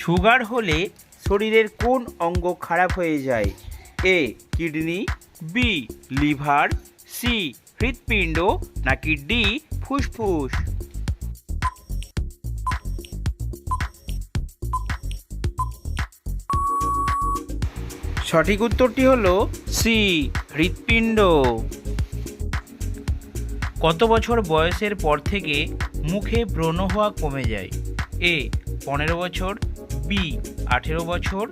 Sugar হলে শরীরের কোন অঙ্গ খারাপ হয়ে যায়? A kidney, B liver, C হৃৎপিণ্ড, নাকি ডি ফুসফুস? সঠিক উত্তরটি হলো সি হৃৎপিণ্ড। কত বছর বয়সের পর থেকে মুখে ব্রণ হওয়া কমে যায়? এ 15 বছর, বি 18 বছর,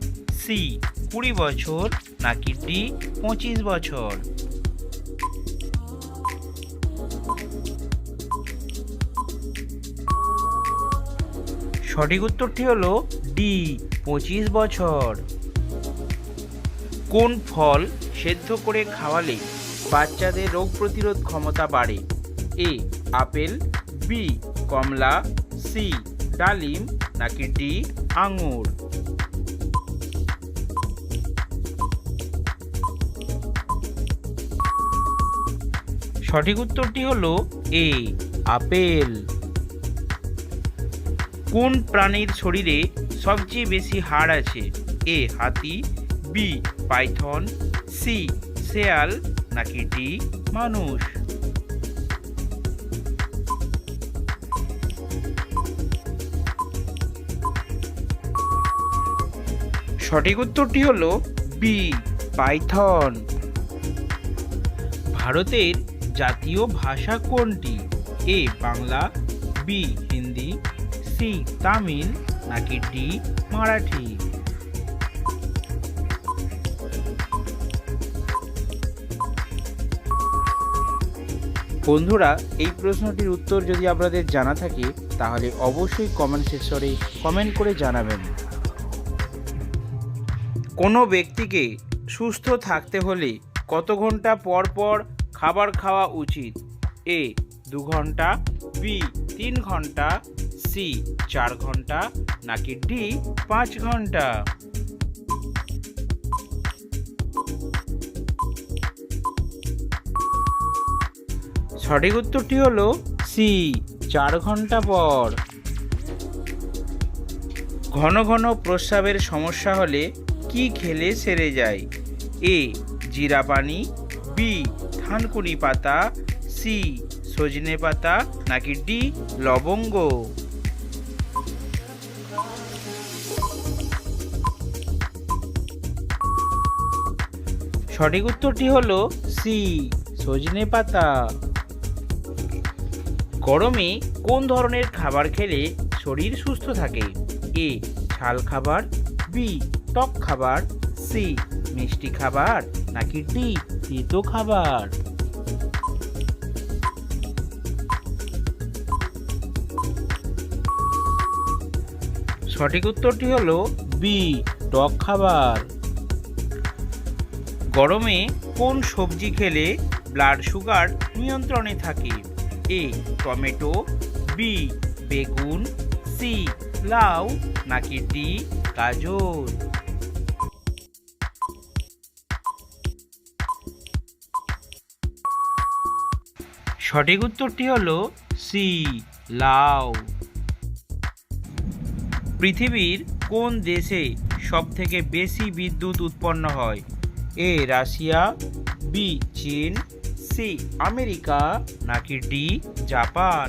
সি 20 বছর, নাকি ডি 25 বছর? সঠিক উত্তরটি হলো ডি 25 বছর। কোন ফল সেদ্ধ করে খাওয়ালে বাচ্চাদের রোগ প্রতিরোধ ক্ষমতা বাড়ে? এ আপেল, বি কমলা, সি ডালিম, নাকি ডি আঙুর? সঠিক উত্তরটি হলো এ আপেল। কোন প্রাণীর শরীরে সবচেয়ে বেশি হাড় আছে? এ হাতি, বি পাইথন, সি শেয়াল, নাকি ডি মানুষ? সঠিক উত্তরটি হলো বি পাইথন। ভারতের জাতীয় ভাষা কোনটি? এ বাংলা, বি হিন্দি, সি তামিল, নাকি ডি মারাঠি? বন্ধুরা, এই প্রশ্নটির উত্তর যদি আপনাদের জানা থাকে তাহলে অবশ্যই কমেন্ট সেকশনে কমেন্ট করে জানাবেন। কোনো ব্যক্তিকে সুস্থ থাকতে হলে কত ঘন্টা পর পর খাবার খাওয়া উচিত? এ 2 ঘন্টা, বি 3 ঘন্টা, সি 4 ঘন্টা, নাকি ডি 5 ঘন্টা? সঠিক উত্তরটি হলো সি 4 ঘন্টা পর। ঘন ঘন প্রস্রাবের সমস্যা হলে কি খেলে সেরে যায়? এ জিরা পানি, বি থানকুনি পাতা, সি সজনে পাতা, নাকি ডি লবঙ্গ? সঠিক উত্তরটি হলো সি সজনে পাতা। গরমে কোন ধরনের খাবার খেলে শরীর সুস্থ থাকে? এ ঝাল খাবার, বি টক খাবার, সি মিষ্টি খাবার, নাকি ডি তিতো খাবার? সঠিক উত্তরটি হলো বি টক খাবার। গরমে কোন সবজি খেলে ব্লাড সুগার নিয়ন্ত্রণে থাকে? এ টমেটো, বি বেগুন, সি লাউ, নাকি ডি গাজর? সঠিক উত্তরটি হলো সি লাউ। পৃথিবীর কোন দেশে সবথেকে বেশি বিদ্যুৎ উৎপন্ন হয়? এ রাশিয়া, বি চীন, সি আমেরিকা, নাকি ডি জাপান?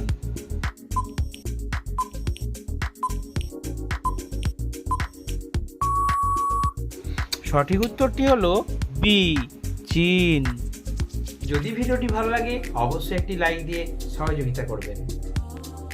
সঠিক উত্তরটি হলো বি চীন। যদি ভিডিওটি ভালো লাগে অবশ্যই একটি লাইক দিয়ে সহযোগিতা করবেন।